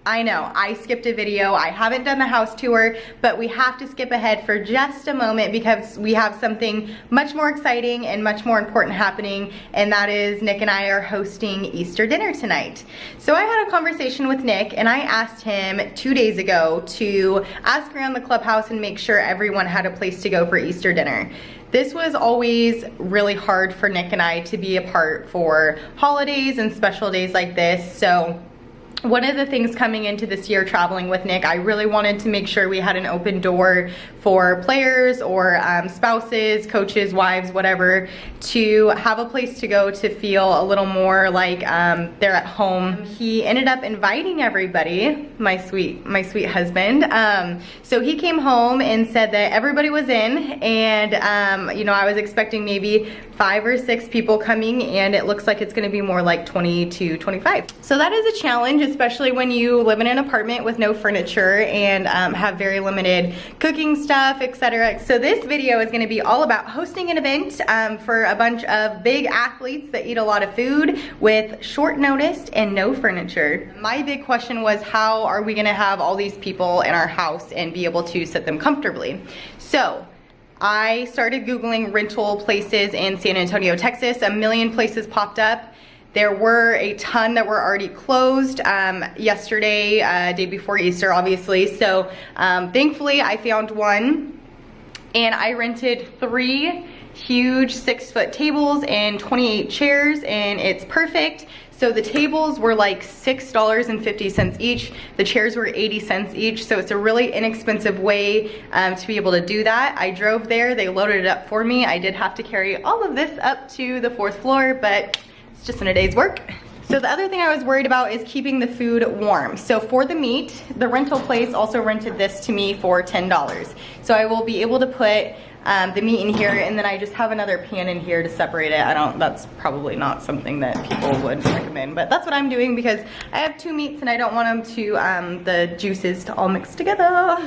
I know, I skipped a video. I haven't done the house tour, but we have to skip ahead for just a moment because we have something much more exciting and much more important happening, and that is Nick and I are hosting Easter dinner tonight. So I had a conversation with Nick and I asked him 2 days ago to ask around the clubhouse and make sure everyone had a place to go for Easter dinner. This was always really hard for Nick and I to be apart for holidays and special days like this. So one of the things coming into this year traveling with Nick, I really wanted to make sure we had an open door for players or spouses, coaches, wives, whatever, to have a place to go to feel a little more like they're at home. He ended up inviting everybody, my sweet husband. So he came home and said that everybody was in, and you know, I was expecting maybe 5 or 6 people coming, and it looks like it's gonna be more like 20 to 25. So that is a challenge, especially when you live in an apartment with no furniture and have very limited cooking stuff, etc. So this video is going to be all about hosting an event for a bunch of big athletes that eat a lot of food with short notice and no furniture. My big question was, how are we going to have all these people in our house and be able to sit them comfortably? So I started Googling rental places in San Antonio, Texas. A million places popped up. There were a ton that were already closed yesterday, day before Easter, obviously. So thankfully I found one, and I rented 3 huge 6-foot tables and 28 chairs, and it's perfect. So the tables were like $6.50 each. The chairs were 80 cents each. So it's a really inexpensive way to be able to do that. I drove there, they loaded it up for me. I did have to carry all of this up to the 4th floor, but it's just in a day's work. So the other thing I was worried about is keeping the food warm. So for the meat, the rental place also rented this to me for $10. So I will be able to put the meat in here, and then I just have another pan in here to separate it. That's probably not something that people would recommend, but that's what I'm doing because I have 2 meats and I don't want them to, the juices to all mix together.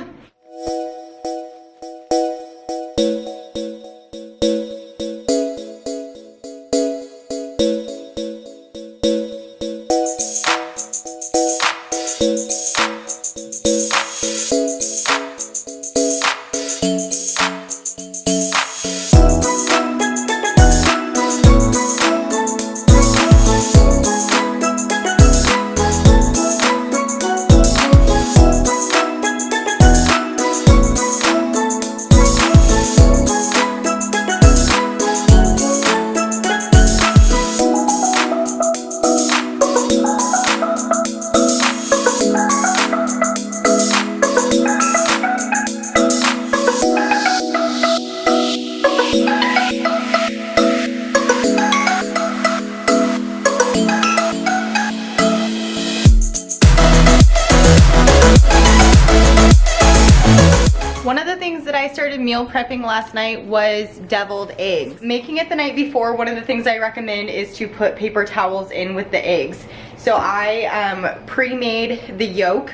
One of the things that I started meal prepping last night was deviled eggs. Making it the night before, one of the things I recommend is to put paper towels in with the eggs. So I pre-made the yolk.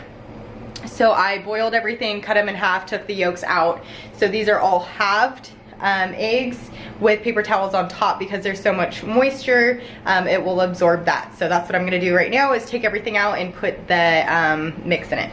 So I boiled everything, cut them in half, took the yolks out. So these are all halved eggs with paper towels on top because there's so much moisture, it will absorb that. So that's what I'm gonna do right now, is take everything out and put the mix in it.